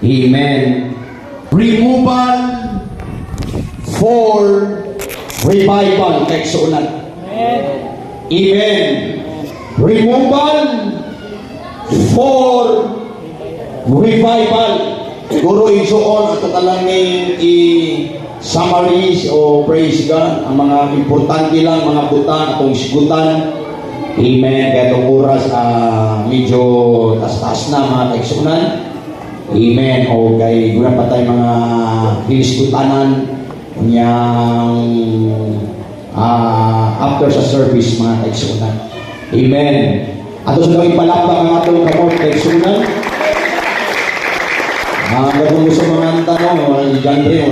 Amen. Removal for revival. Teksunan. Amen. Removal for revival. Guro isuon ato kalangin i-summaries o praise God ang mga importante lang mga butan atong isgutan. Amen. Kaya itong oras medyo tas-tas na mga kaigsunan. Amen. O kay guna pa tayo mga hilisgutanan niyang after sa service mga kaigsunan. Amen. Ato sa gawing palakpak ang atong kamot kaigsunan. Kung gusto mga tanong, si John Ray,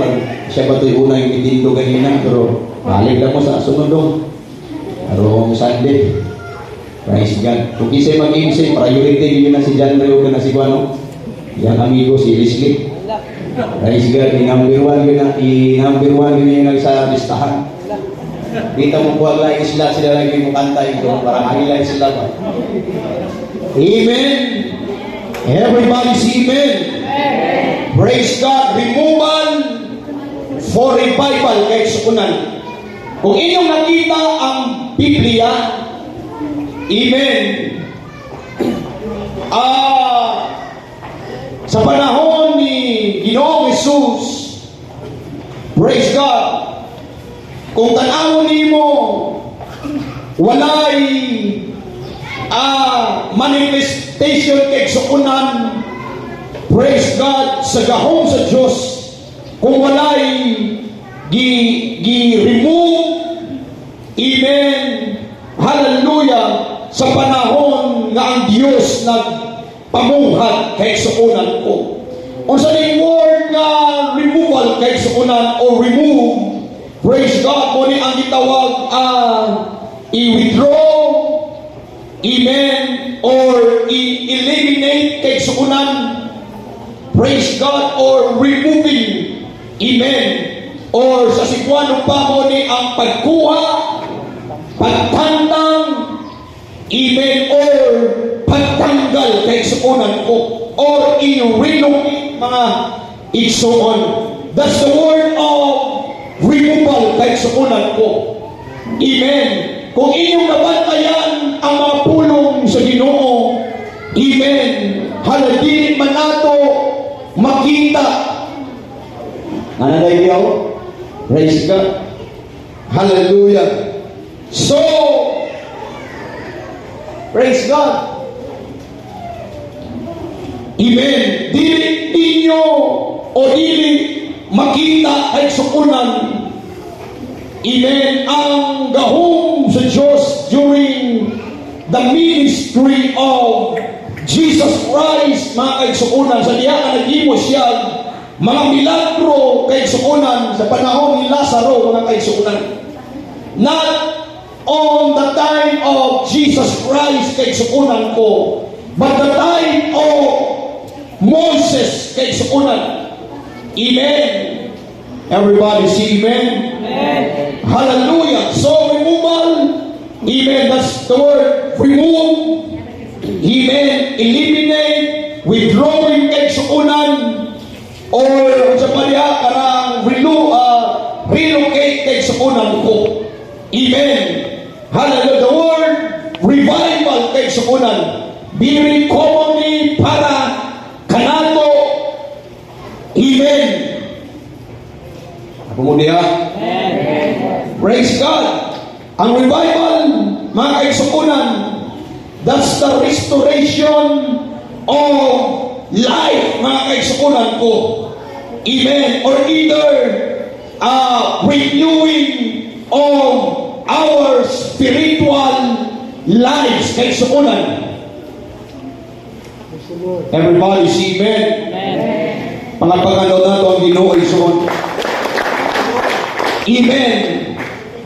siya ba ito'y una yung itinto ganina, pero balik lang mo sa sunod Arong Sunday. Praise God. Kung kisay mag-imsay, priority yun na si John Ray o na si Guano. Yang amigo si Leslie. Praise God. I-number one yun na sa listahan. Dito mo po ang sila lagi mo kanta ito. Parang hangilay sila pa. Amen. Everybody say amen. Praise God. Removal for revival kay sukunan. Kung inyong nakita ang Biblia, amen, sa panahon ni Ginoong Jesus, praise God, kung tanawon nimo walay manifestation kay sukunan, praise God, sa gahom sa Diyos, kung walay gi-remove, amen, hallelujah, sa panahon nga ang Diyos nagpamunghat kay suunan ko. Kung sa ning word nga removal kay suunan o remove, praise God, mo ni ang gitawag i-withdraw, amen, or i-eliminate kay suunan, praise God, or removing, amen, or sa Cebuano pa mo ni ang pagkuha, pagtandang, amen, or pagtanggal kay suunan ko, or i-renovate mga igsuon. That's the word of removal kay suunan ko. Amen. Kung inyong nabantayan ang mga pulong sa Ginoo, amen, halagin man nato makita. Ano na yun? Praise God. Hallelujah. So, praise God. Amen. Dili ninyo o dili makita ay sukunan, amen, ang gahom sa Diyos during the ministry of Jesus Christ, mga kaigsuunan, sa diya ka nag-imo siya mga milagro kaigsuunan sa panahon ni Lazaro, mga kaigsuunan. Not on the time of Jesus Christ kaigsuunan ko, but the time of Moses kaigsuunan. Amen. Everybody say amen. Amen. Hallelujah. So removal, amen, that's the word, remove, amen, eliminate, withdrawing kaigsuunan, or sa palya karang relocate kaigsuunan ko. Amen. Hallelujah. The word revival kaigsuunan, very commonly para kanato, amen. Ako mo diya? Praise God. Ang revival, mga kaigsuunan, that's the restoration of life, mga kaigsuunan ko. Amen. Or either renewing of our spiritual lives, kaigsuunan. Everybody say amen. Pangapagalaw na ito ang Ginoo isuon. Amen.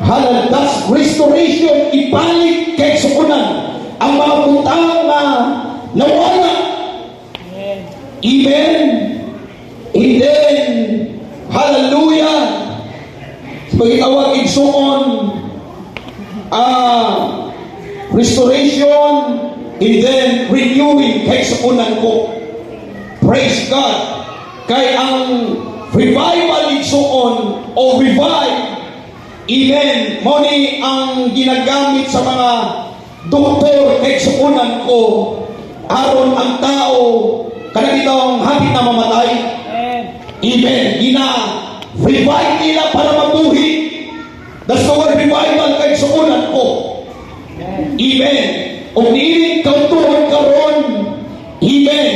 Halal, that's restoration, ibalik kay sukunan ang mga butang na nawala. Amen. And then, hallelujah, pagitawag igsuon, restoration, and then renewing kay sukunan ko. Praise God. Kay ang revival igsuon o revive, amen, mo ni ang ginagamit sa mga doktor kay suunan ko aron ang tao kanang itong hapit na mamatay. Amen. Revive nila para mabuhi. That's the word revival kay suunan ko. Amen. O niiling kautuhan karon, amen,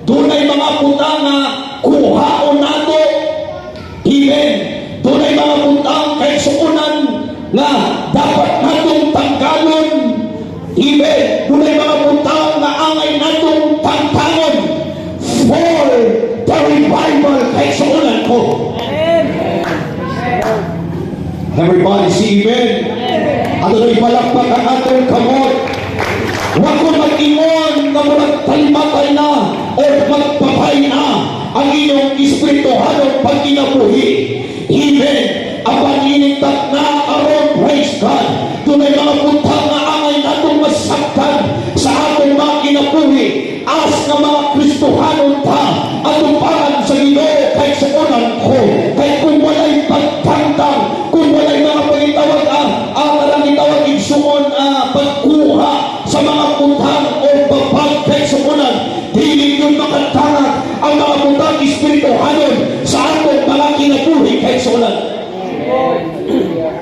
doon ay mga putang na kuhaon nato. Amen. Doon ay mga putang kay suunan na dapat natong tanggalon. Amen. Doon ay mga putang na angay natong tangtangon for the revival kay suunan ko. Everybody see amen. Ato na ipalakpak ang atong kamot. Huwag ko mag-ingon na mulang talimatay na o magpapay na ang inyong espirituhanong pagkinabuhi. Amen. Apan inintak na aron, praise God. Doon ay mga puntang na angay natong masaktan sa atong mga kinabuhi. As na mga Kristohanon ta, atong pangan sa Ginoo kay suunan ko. Kay kung wala'y pagtangtang, kung wala'y mga pagitawag, marang itawag igsuon pagkuha sa mga puntang o babag kay suunan, dili yun makatangag ang mga puntang espirituhanon sa atong mga kinabuhi kay suunan.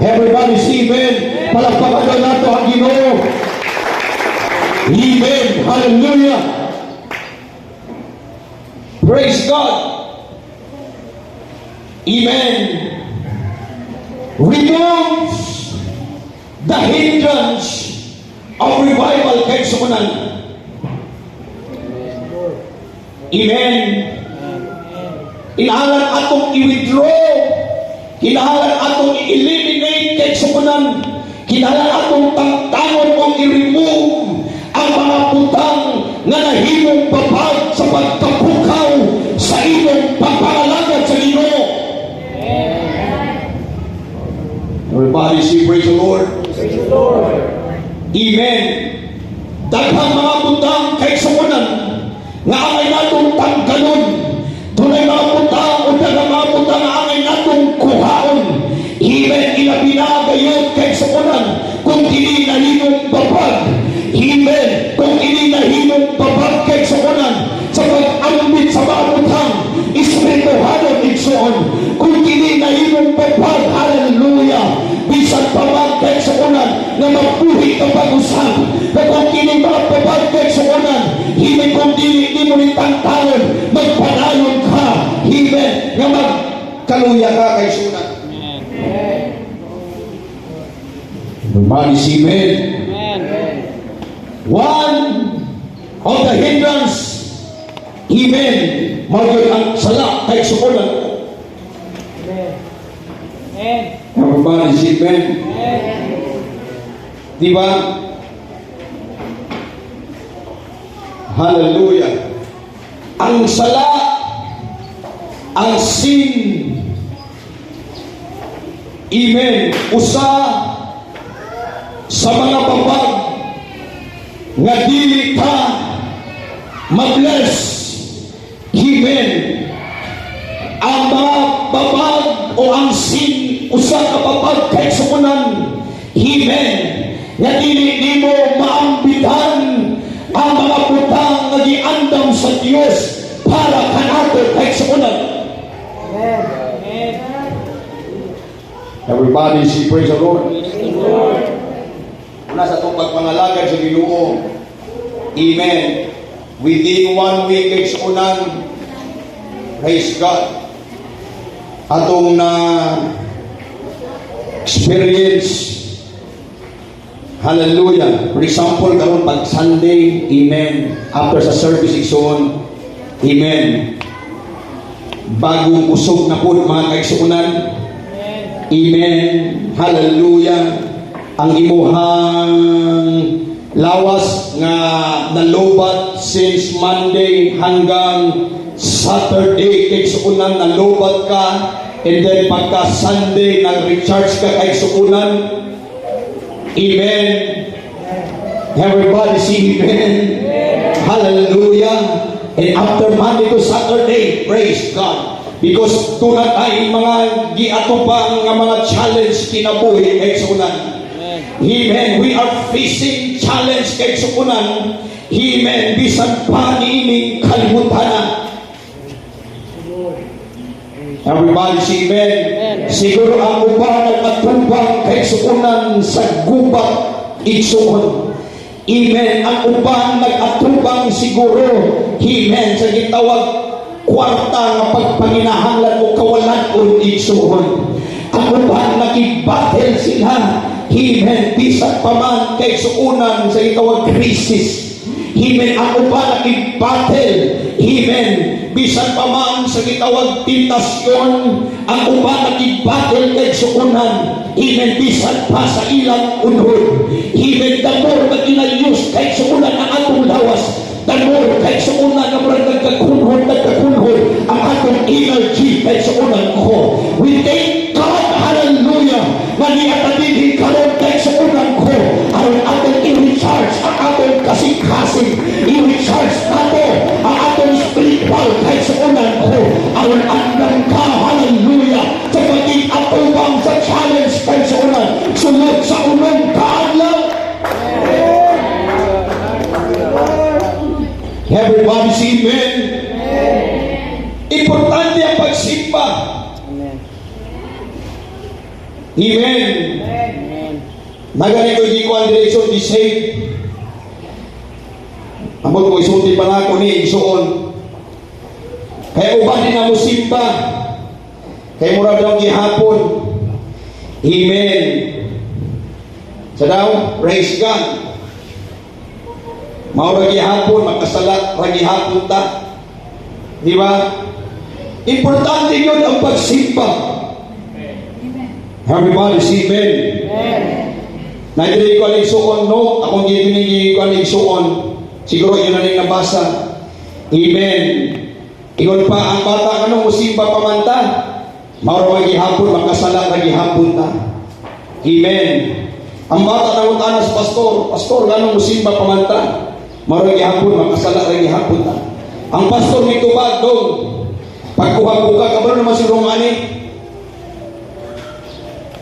Everybody see amen. Palagpakan nato ang Ginoo. Amen. Hallelujah. Praise God. Amen. Remove the hindrance of revival kay suunan. Amen. Inahalan atong i-withdraw. Kinahanglan atong i-eliminate kay suunan. Kinahanglan atong tangtangon o i-remove ang mga putang nga nahimong babag sa pagkapukaw sa inyong pagpangalagad sa Ginoo. Everybody say praise the Lord. Praise the Lord. Amen. Daghang mga putang kay suunan nga angay natong tanggalon. Tunay mga putang o daghang mga putang nga angay natong kuhaon. Amen. Ilabinagayot kay suunan kung dili nahimong babag. Amen. Kung dili nahimong babag kay suunan sa pag-ambit sa mga putang espirituhanon igsuon. Kung dili nahimong babag, hallelujah, bisan babag kay suunan na mabuhi ka pag-usap. Na kung dili mga babag kay suunan, hindi kung dili mo nitangtangon, magpanayon ka. Amen. Nga magkaluya ka kay suunan. Everybody say amen. One of the hindrance, amen, magiging ang sala kay suunan. Everybody say amen. Diba? Hallelujah. Ang sala, ang sin, amen, usa sa mga babag nga dili ka mag-bless. Amen. Ang mga babag o ang sin usa ka babag kay suunan. Amen. Nga dili nimo maambitan ang mga putang nga giandam sa Dios para kanato kay suunan. Everybody say praise the Lord. Una sa itong pagpangalagad sa Ginoo. Amen. Within 1 week kay suunan, praise God, atong na experience. Hallelujah. For example, karon pag Sunday, amen, after sa service igsoon, amen, bagong usog na po mga kaigsuunan. Amen. Hallelujah. Ang imuhang lawas nga nalubat since Monday hanggang Saturday kay suunan nalubat ka, and then pagka Sunday nag-recharge ka kay suunan. Amen. Everybody say amen. Hallelujah. And after Monday to Saturday, praise God. Because tunad ay mga giatubang nga mga challenge kinabuhi kay sunan. Amen. We are facing challenge kay sunan. Amen. Bisan pa niining kalibutan. Everybody say amen. Siguro ang uban nag-atubang kay sunan sa gubat igsuon. Amen. Ang uban nag-atubang siguro. Amen. Sa gitawag kwarta nga pagpanginahanglan o kawalan o igsuon. Ang uban nag-battle sila. Amen. Bisan pa man kay suunan sa gitawag krisis. Amen. Ang uban nag-battle. Amen. Bisan pa man sa gitawag tentasyon, ang uban nag-battle kay suunan. Amen. Bisan pa sa ilang unod. Amen. Damor mag-inayos kay suunan ang atong lawas. Damor kay suunan ang marang nagkakunhod ang atong energy kay suunan ko. We thank God, hallelujah, na niatadidin karon kay suunan ko. Aron atong i-recharge ang atong kasing-kasing. I-recharge nato ang atong spiritual kay suunan ko. Aron andang ka, hallelujah, sa paging atubang sa challenge kay suunan. Sunod sa unong kaadlaw. Everybody say amen. Importante ang pagsimba. Amen. Nagani ko hindi ko ang direksyon di save. Amot ko isulti pa na ako ni isuon. Kaya uban din na mo simba. Kaya mura daw gihapon. Amen. Sa daw, praise God. Mao ra gihapon makasala ra gihapon ta. Di ba? Importante yun ang pagsimba. Everybody say amen. Naidiri ko aling suon, no? Akong giningi ko aling suon. Siguro yun na rin nabasa. Amen. Ingon pa, ang bata kanong musimba pamanta. Mao ra gihapon makasala ra gihapon ta. Amen. Ang bata nangutan sa pastor ganong musimba pamanta. Marang gihapon, makasala rin gihapon ta. Ang pastor may tubag doon. Pagkuha-kuha, kabalo naman si Romani.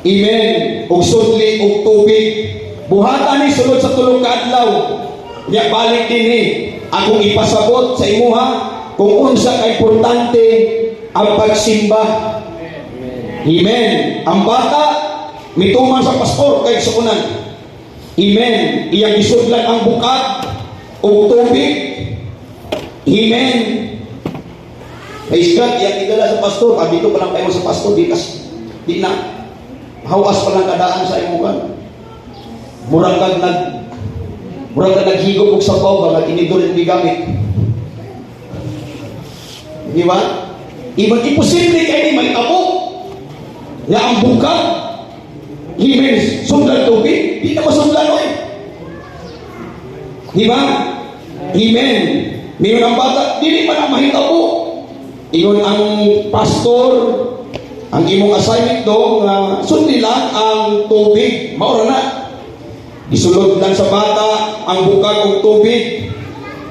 Amen. Og sudli, og tubig. Buhatan ni sulod sa tulong kaadlaw. Niya balik din ni. Akong ipasabot sa imuha kung unsa ka importante ang pagsimba. Amen. Ang bata, mituman sa pastor kay suunan. Amen. Iyang isudlan ang bukat o tubig. Amen. Praise God, iyang idala sa pastor. Dito pa lang kayo sa pastor, di na. Hawas pa lang kadaan sa imukan. Murang kag naghigop og sabaw ba inidol di gamit. Di ba? Ibang imposible kay may tabo. Ya ang bukat. Amen. Sundan tubig, di na masundan oy. Di ba? Amen. Mingon ang bata, dili pa na mahitabo. Ingon ang pastor, ang imong assignment do nga sundin lang ang tubig. Maura na. Isulod lang sa bata ang bukag og tubig.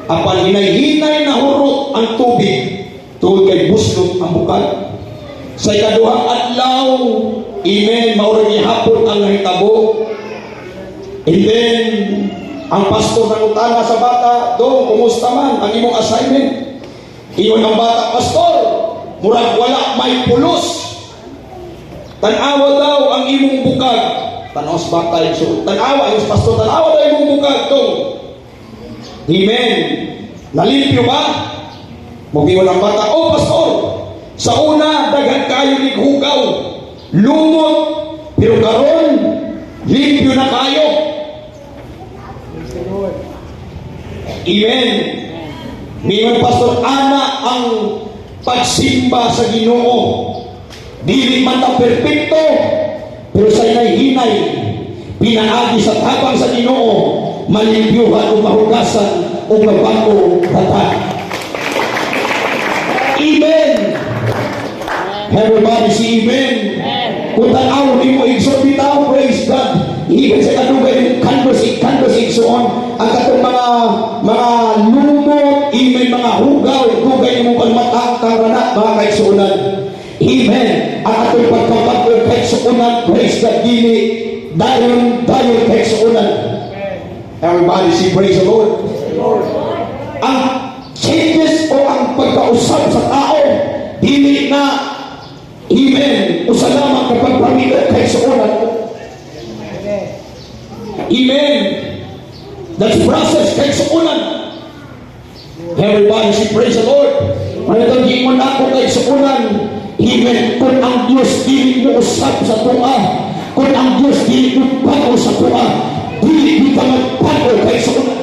Apan hinay-hinay na hurot ang tubig. Tungod kay buslot ang bukag. Sa ikaduhang adlaw, amen, maura ni hapon ang nahitabo. And then, ang pastor nangutana sa bata, "Dong, kumusta man ang imong assignment?" Iyon ang bata, "Pastor, murag wala may pulos. Tanawa daw ang imong bukag." Tanaw sa bata yung suot. Tanawa, yung pastor, tanawa daw imong bukag, Dong. Amen. Nalimpyo ba? Mugiwan ang bata, "Oh, pastor, sa una, daghan kayo ni hugaw. Lumot, pero karon, limpyo na kayo." Amen. Ngayon, pastor, ana ang pagsimba sa Ginoo. Dili man ta perpekto, pero sa hinay-hinay, pinaagi sa tabang sa Ginoo, malimpyuhan o mahugasan o mabago tata. Amen. Everybody say amen. Kung tanaw di mo igsoon bitaw, praise God. Even sa kadugay kandos igsoon ang katong mga lumot, even mga hugaw, dugay mo pagmatang na mga kaigsuunan. Amen. Ang atong pagkabago kaigsuunan, praise God, dili dayon kaigsuunan. Everybody say praise the Lord. Ang changes o ang pagkausap sa tao, dili na, amen, usa lamang kapag pamilya kaigsuunan. Amen. That's process kaigsuunan. Everybody say praise the Lord. Manatagi mo na ako kaigsuunan. Amen. Kung ang Diyos dili mo usap sa tuwa, kung ang Diyos dili mo bago sa tuwa, dili mo ka magbago kaigsuunan.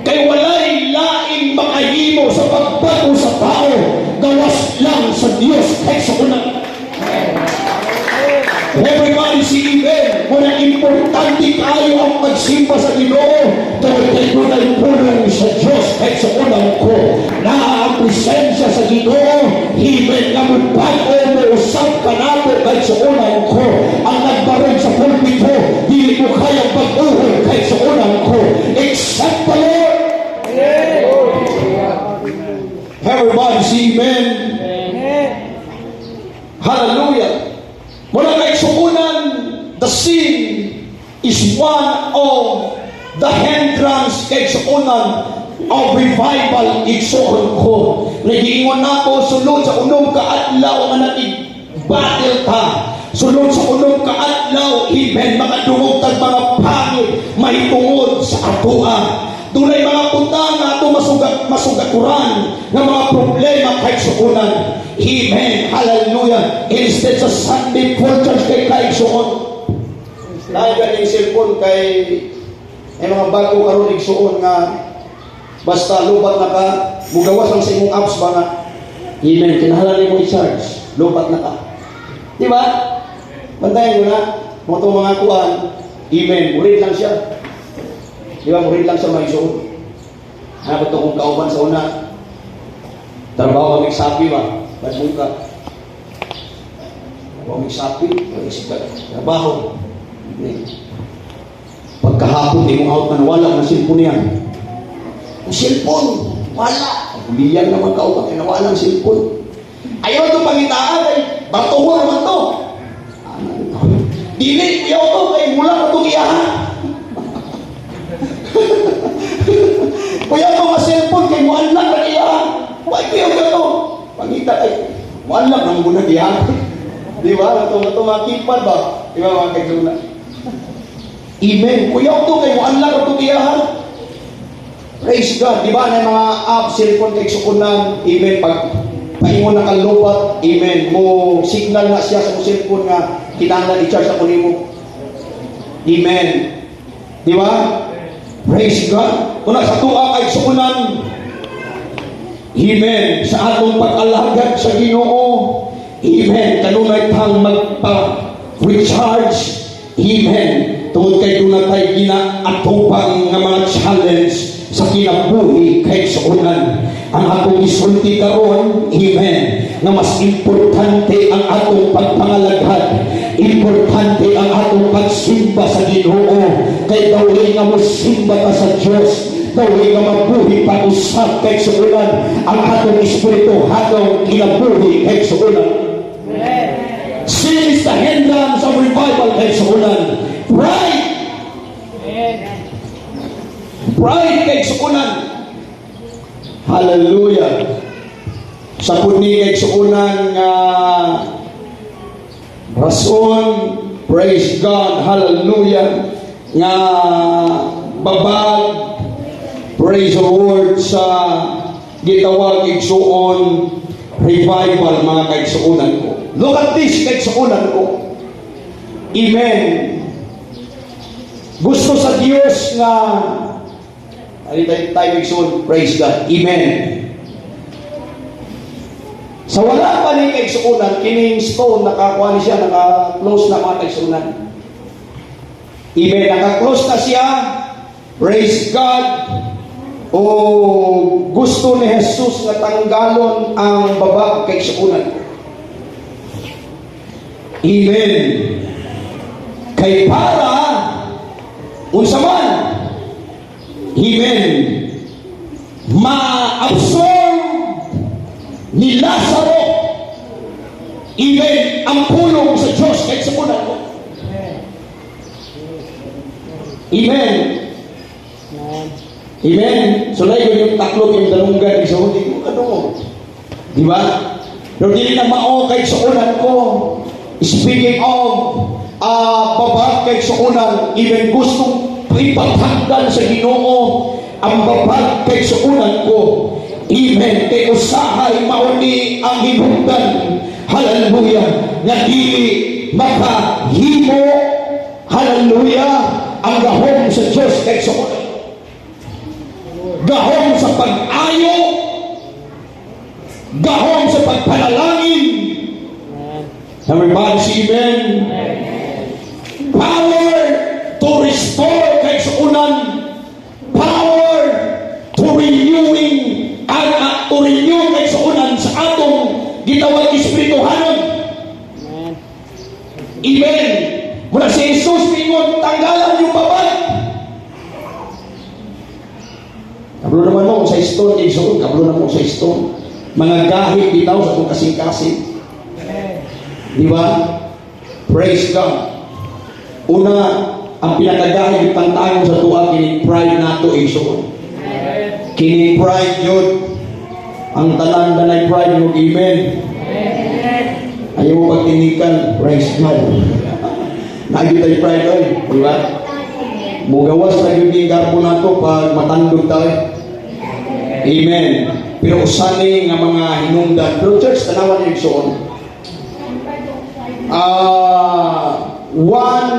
Kay walay laing makahimo sa pagbago sa tao, gawas lang sa Diyos kaigsuunan. Everybody see amen. Muna importante kayo ang magsimba sa Ginoo dahil kayo na'y pulong sa Diyos kahit sa unang ko na ang presensya sa Ginoo, amen, nga magbago mo usap ka nato kahit sa unang ko. Ang nagbarog sa pulpito, hindi mo kayang pag-uhod kahit sa unang ko, except the Lord. Everybody see amen. Hallelujah. Mula kaigsuunan, the sin is one of the hindrance kaigsuunan of revival igsuon ko. Nagiingon ako sulod sa unong kaadlaw nga nag-battle ta. Sulod sa unong kaadlaw, amen, mga dungog tag mga pangit mahitungod sa atoa. Dunay mga putang nga ato masugaturan ng mga problema kaigsuunan. Amen. Hallelujah. Instead sa Sunday for church kay kaigsuon. Lahat ganing cellphone kay mga bago karon igsuon nga basta lubat na ka, mugawas lang sa imong apps ba nga. Amen. Kinahanglan mo i-charge. Lubat na ka. Di ba? Bantayan mo na. Mga kuan. Amen. Murid lang siya. Di ba? Murid lang siya maigsuon. Hanap ito kung kauban sa una. Trabaho kami sapi ba? Badmong ka. Huwag may sapi. Trabaho. Pagkahapon, di mo out na nawala ng cellphone yan. Ang cellphone, wala. Biyan naman ka upang nawala ng cellphone. Ayaw ito pangitaan ay batuho naman ito. Dili, ayaw ito ay mula na itong iyahan. Kaya mga cellphone kay muan lang na iyahan. Huwag ayaw ka ito. Pangita ay, muan lang ang muna iyahan. Di ba? Ito makipad ba? Di ba mga kaigsuunan? Amen. Kuya ito kay muan lang itong iyahan. Praise God. Di ba na mga app, cellphone kaigsuunan, amen, pag paingon na kalupat, amen, mo signal na siya sa cellphone nga kinahanglan i-charge ako nimo. Amen. Di ba? Praise God. Una sa tuwa kaigsuunan, amen, sa atong pag-alagad sa Ginoo, amen, kanunay tang magpa-recharge, amen, tungod kay doon tayo ginaatupang nga mga challenge sa kinabuhi kaigsuunan. Ang atong isulti karon, amen, nga mas importante ang atong pagpangalagad, importante ang atong pagsimba sa Ginoo, kay daway nga mosimba ka sa Dios, daway nga mabuhi pag-usap kaigsuunan ang atong espiritu hatong kinabuhi kaigsuunan. Sin is the hindrance of revival kaigsuunan. Pride. Pride kaigsuunan. Hallelujah. Sa puni kaigsuunan nga rason, praise God, hallelujah, nga babag, praise the Lord, sa gitawag igsuon revival mga kaigsuunan ko. Look at this kaigsuunan ko. Amen. Gusto sa Diyos nga tayo igsuon, praise God. Amen. Sa wala pa ni kaigsuunan, kining stone, nakakuha ni siya, naka-close na mga kaigsuunan. Amen. Naka-close na siya. Praise God. O gusto ni Jesus nga tanggalon ang babag kaigsuunan. Amen. Kay para unsa man, amen, ma-absorb ni Lazaro, even ang pulong sa Diyos kahit sa unan ko. Amen. Amen. So like yung taklog yung dalunggan sa hindi ko ano. Di ba? Pero dili na mao kahit sa unan ko. Speaking of babag kahit sa unan, even gustong ipatanggal sa Ginoo ang babag kahit sa unan ko. Amen. Kay usahay mauni ang hinungdan. Hallelujah. Nga dili makahimo. Hallelujah. Ang gahom sa Diyos kahit sa unan. Gahom sa pag-ayo. Gahom sa pagpanalangin. Everybody say amen. Power to restore kahit sa unan. Power to renewing to renew kahit sa unan sa atong gitawag espirituhanon. Amen. Mula si Jesus pingon, tanggalan yung babay. Kablo naman mo sa stone, Jason. Kablo naman mo sa stone. Mga gahit bitaw sa itong kasing-kasing. Di ba? Praise God. Una, ang pinakagahit ng tantangon sa tuwa, kini pride nato, Jason. Kini pride yun. Ang tanan na pride mo, amen. Ayaw mo pagtinikan, praise God. Naagi tayo pride oy, di ba? Mugawas na yung garbo na ito pag matandog tayo. Amen. Pero usani nga mga hinungdan. Pero church, tanawan yung soon. One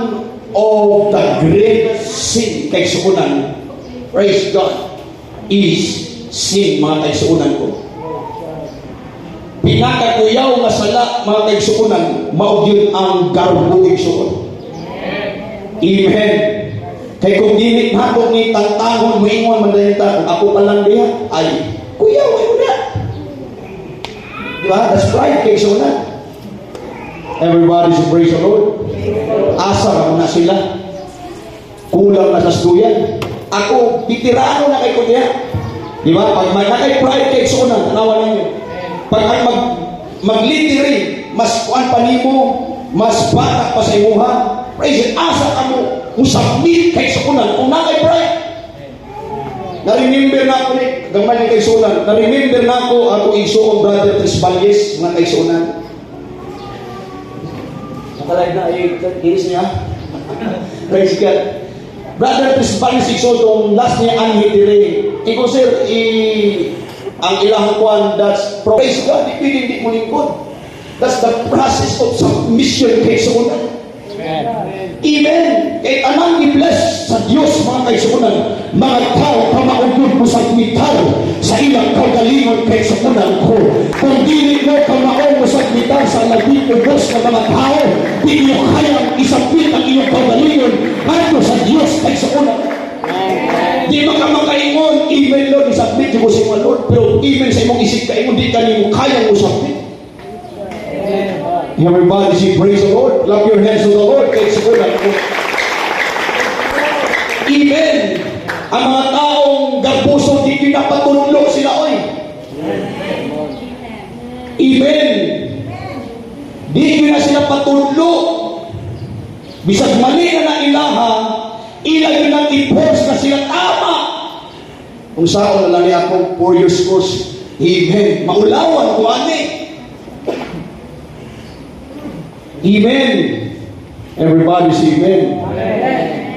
of the greatest sin kay suunan, praise God, is sin, mga kaisuunan ko. Pinakakuyaw nga sala, mga kaisuunan, maugin ang garbo isuon. Amen. Kay kung dinit nato ni tantangon, maingon man dahil kung ako pa lang diya, ay, kuyaw, ay una. Diba? That's pride kay suunan. Everybody should praise the Lord. Asa na sila. Kulang na sa stuyan. Ako, titirano na kay kuya. Di ba? Pag may nakay pride kay sunan, tanawan ninyo. Pag ay maglitiri, mas kuan pa nimo, mas bata pa sa imuha, praise it, asa ka mo, usabit kay sunan, kung nakay pride. Na-remember na ako ni, gamay ni kay sunan, na-remember na ako, ako isuong brother Trisballes, nga kay sunan. Nakalay na, iris niya. Praise God. Brother Trisballes, itong last niya ang hitiri. Ikaw sir, ang ilang kuwan, that's praise God, hindi mo lingkod. That's the process of submission kay sunan. Amen. Kaya anang i-bless sa Diyos mga kaisunan, mga tao kamaugod mo sa mital sa ilang kagalingon kay sunan ko. Kung dili mo kamaugod mo sa mital sa nagigugos ng mga tao, di nyo kayang isapit ang iyong kagalingon ato sa Diyos kay sunan. Di ba ka makaingon, even Lord, isapit mo sa mga Lord, pero even sa imong isip ka, di ka nyo kayang usapit. Everybody say praise the Lord. Clap your hands to the Lord. Kaya sa ulan ko. Amen. Ang mga taong garbuso, di pinapatulog sila oy. Amen. Di na sila patulog. Bisag mali na ilaha, ilang yun ang i-force na sila tama. Kung saan na lang ako 4 years course. Amen. Maulawan ko ani. Amen. Everybody say amen.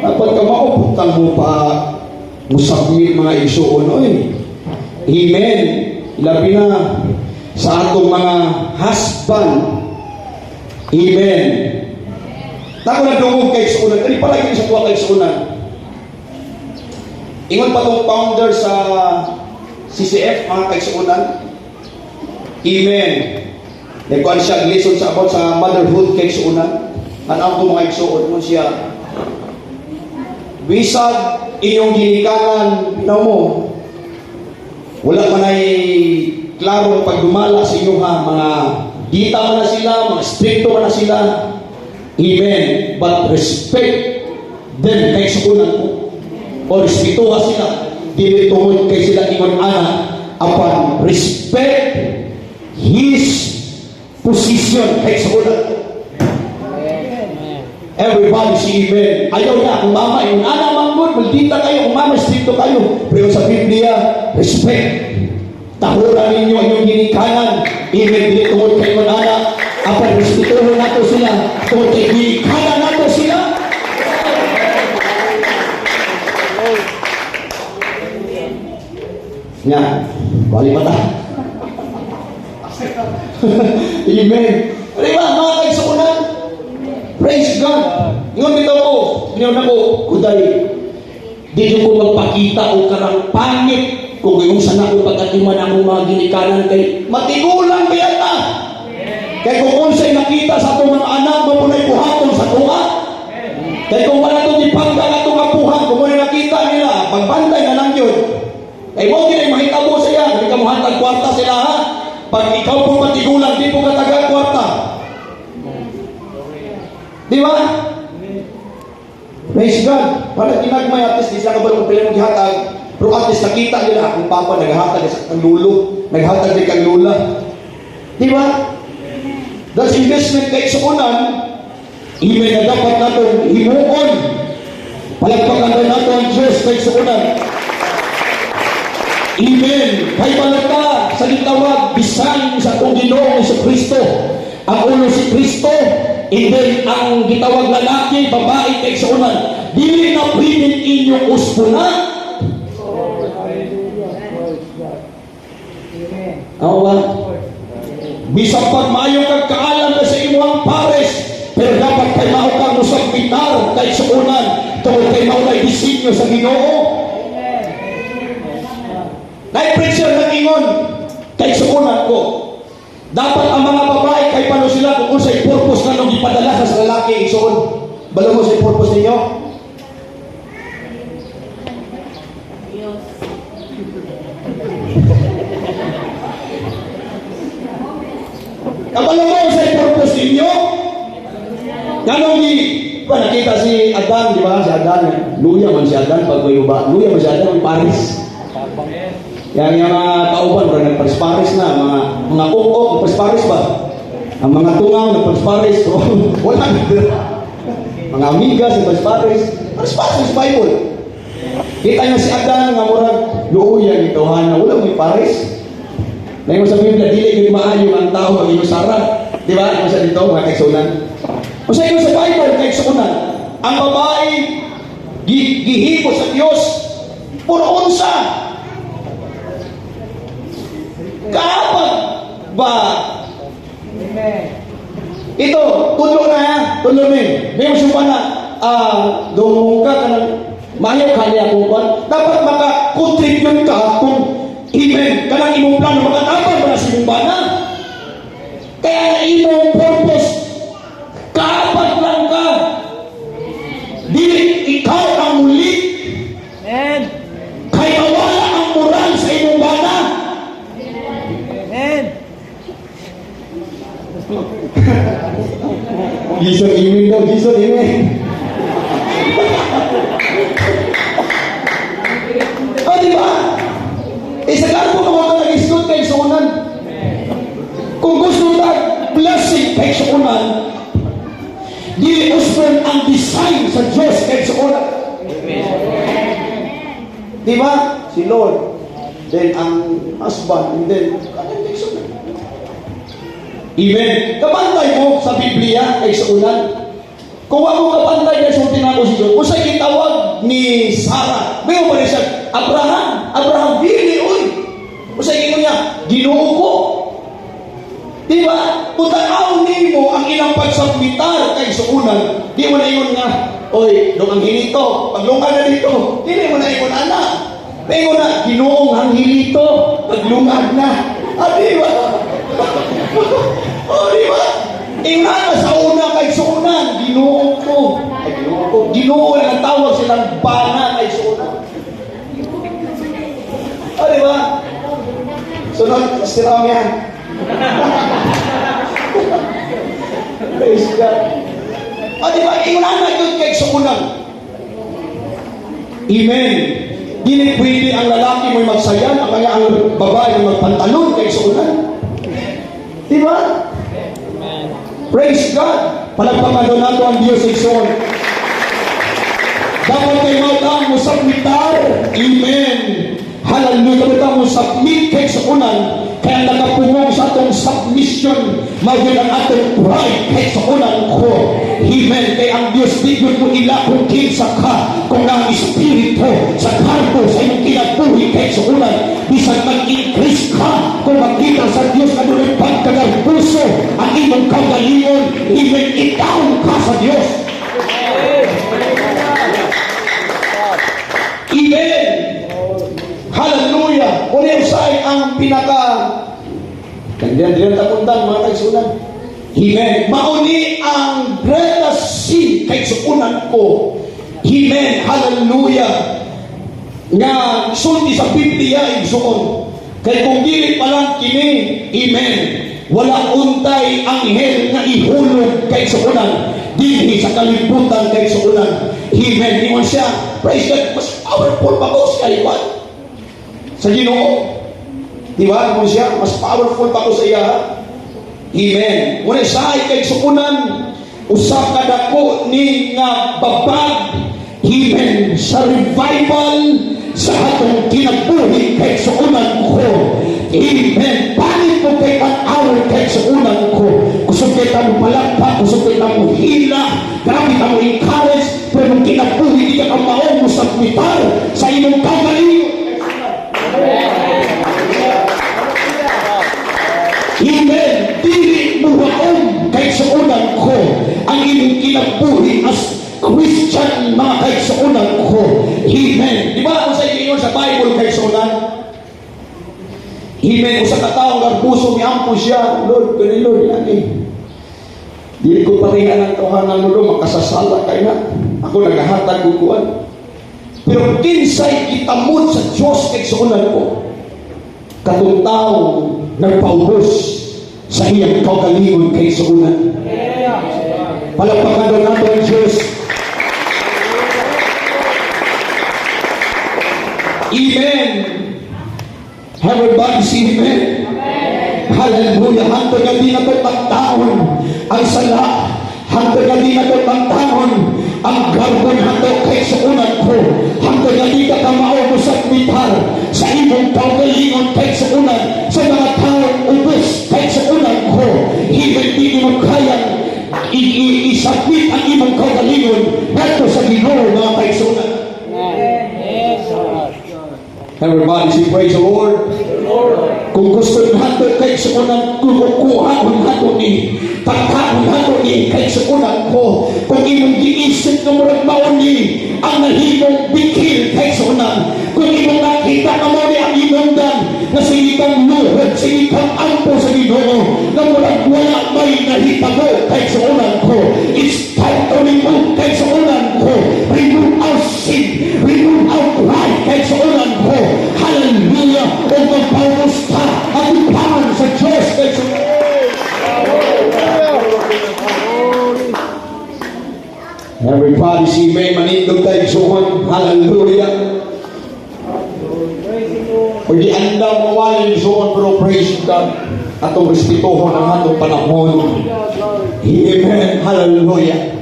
Dapat ka mauputang mo pa musabit mga isuon. Oy. Amen. Labi na sa atong mga husband. Amen. Tako na dungog kay isuunan. Kani pala yun sa tuwa kay isuunan. Ingon pa itong founder sa CCF, mga kay isuunan. Amen. Nagkuhan siya lesson sa about sa motherhood kay suunan. Tanaw ko mga igsuon mo siya. Bisag inyong ginikanan, mo, wala man ay klarong pagdumala sa inyo ha, mga dita man na sila, mga stricto man na sila. Amen. But respect them kay suunan ko. O respetuha sila. Dili tungod kay sila ingon ana, upon respect his position kay sa una. Everybody say amen. Ayaw na, kung mama, yung anak manggod, maldita kayo, kung mama, stricto kayo. Pero sa Biblia, respect. Tahuran ninyo ang inyong ginikanan. Amen, dili tungod kayo ng anak. Apan, respetuhin nato sila. Tungod kayo ginikanan nato sila. Nga, bali mata. Amen. Diba, mga kaigsuunan? Praise God. Ngayon dito ko, ginawa ko, kuday, di ko magpakita o karang pangit kung yung sana ko pagkatiman ang mga ginikanan kay matigulang kaya ta. Kaya kung unsay nakita sa itong mga anak, mapunay buhaton sa tunga. Kaya kung wala itong ipangga na itong apuhan, kung muna nakita nila, pagbantay na lang yun. Kaya mo kinay mahitabo siya, hindi ka muhatag kwarta sila ha. Pag ikaw po matigulang, di po katagal kwarta. Di ba? Praise God. Para tinagmay at least, di sila kabalo kung pila maghatag. Pero at least nakita nila kung papa naghatag sa kang lulo, naghatag din kang lula. Di ba? That's investment kay suunan. Imay na dapat natin himuon. Palagpakan na natin ang Diyos kay suunan. Amen. Kay balata sa gitawag, bisan sa itong Ginoong sa Kristo. Ang ulo si Kristo, and then ang gitawag lalaki, babae kay suunan. Dili na pwedeng inyong uspunan. Awa. Bisang pag maayo kang kaalam na sa imuang pares, pero dapat kay mao kang musagpitar kay suunan, tungkol kay mao na disenyo sa Ginoo. Na-preacher ng ingon kay suunan ko. Dapat ang mga babae kay paano sila kung unsay purpose na nung ipadala sa lalaki isuon. Balo mo sa purpose ninyo? Kabalo mo sa purpose ninyo? Ganong nakita si Adan, di ba? Si Adan, luya man si Adan pag may uba. Luya man si Adan, may Paris. Yang mga kauban, parang nagparis-paris na, mga kukok, nagparis-paris ba? Ang mga tungaw, nagparis-paris. Wala na. Mga amigas, nagparis-paris. Paris-paris sa Bible. Kita niya si Adan, nga murag, luuyan ito, na wala may paris. Na yung sa Biblia, dili yung maayo ang tao, ang iyong sara. Di ba? Yung sa dito, mga kaigsunan. O sa iyo sa Bible, kaigsunan, ang babae, gihipo sa Diyos, puro unsa. Kapag ba ito, tulo na ha, tulo na may usupan na dumong ka ng mayo kanya kung dapat maka-contribute ka kung even ka ng imong plano makatapag ba na sa imong bana kaya na imong purpose kapag lang ka dili ikaw ang muli kaya wala ang moral sa imong bana. Gisod imin daw, gisod imin. Di ba? Isagaan po ka mga nag-isod kay suunan. Kung gusto na blessing kay suunan, dili usman ang design sa Diyos kay suunan. Di ba? Si Lord, then ang husband, and then Amen. Kapantay mo sa Biblia kay suunan. Kung ako kapantay kay suunan ako si Diyos, kung sa'y kitawag ni Sarah, may ba siya? Abraham, bili, uy. Kung sa'y ginoo niya, Ginoo ko. Diba? Kung tanaw mo ang ilang pagsabmitar kay suunan, di mo na ingon nga, oy, nung ang hinito, paglungan na dito, di mo na ingon, anak. Pero na, Ginoong ang hilito, paglungan na. Diba? Diba? Ingana sa una kay suunan, Ginoo ko. Ginoo ang tawag silang bana kay suunan. Diba? Sunod, siram yan. Praise God. Diba? Ingana yun kay suunan. Amen. Dili pwede ang lalaki mo'y magsayan, kaya ang babae mo'y magpantalon kay suunan. Diba? Praise God. Palagpakan doon nato ang Diyos sa ison. Dapat kayo mautang mo submitar. Amen. Hallelujah. Dapat mo submit kayo sa unan. Kaya nakapungong sa atong submission. Mawin ang atong pride kayo sa unan ko. Amen. Kaya ang Diyos bigyan mo ila kung kinsa ka. Kung ang Espiritu sa karbo sa iyong kinabuhi kayo sa unan. Bisan mag-increase ka. Kung makita sa Diyos na doon pagkagal puso ang iyong kagalingon. Amen. Itaon ka sa Diyos. Amen. Hallelujah. Uliw sa'y ang pinaka kandiyan tapuntan mga kaisunan. Amen. Mauni ang greatest sin kaisunan ko. Amen. Hallelujah. Nga sulti sa Biblia igsuon. Kay kung dili pa lang kini, amen. Wala untay anghel nga ihulog kaisunan. Dinhi sa kalibutan kaisunan. Amen. Di man siya. Praise God. Mas powerful pa ko sa iwan. Sa Ginoo. Di ba? Kung siya, mas powerful pa ko sa iya. Amen. Muna siya ay kay sukunan. Usap ka dako ni nga babag. Amen. Sa revival sa atong kinabuhi kay sukunan ko. Amen. Palit mo kay pan-hour kay sukunan ko. Kusog kay tamo palagpa, kusog kay tamo hila, grabe tamo encourage, pero kung kinabuhi di ka kamaong mo sa kwitar sa inyong kagaling. Amen. Dili muhaon kay suunan ko ang inyong kinabuhi as Christian mga kay suunan ko. Amen. Di ba kung sa inyo sa Bible kay suunan? Amen. Kung sa kataong garbuso may ampo siya, Lord, kani Lord, lagi. Dili ko paringan ang tawanan mo doon, makasasala kayo na. Ako naghahatag kukuan. Pero kinsay kitamod sa Diyos kay suunan ko. Katong tao nagpaubos sa iyang kaugalingon kay suunan. Palagpakan doon nato ang Diyos. Amen. Everybody say amen. Hallelujah. Hantod nga di na ito pagtaon ang sala. Hantod nga di na ito pagtaon ang garbon hato kay suunan ko. Hantod nga di ka kamao mo sa kwitar sa imong kaugalingon kay suunan sa mga taong ubos kay suunan ko. Hindi mo kayang isabit ang imong kaugalingon nato sa Ginoo mga kay suunan. Everybody say praise the Lord. Kung gusto natin kay suunan kukuha nato ni pagkaon nato ni kay suunan ko. Kung imong giisip ng murag maon ni ang nahimong bikil kay suunan. Kung imong nakita na mo ni ang imong dan na sinikang luhod, sinikang ampo sa Ginoo na murag wala may nahitago kay suunan ko. It's time to remove kay suunan ko. Remove our sin. Remove our pride kay suunan ko. Hallelujah. O magpausta at ipahan sa Diyos kay suunan. Everybody say amen. Manindog tayo suon. Hallelujah. Pag iandaw mawala yung suon, pero praise God. Atong respetuhon ang atong panahon. Amen. Hallelujah.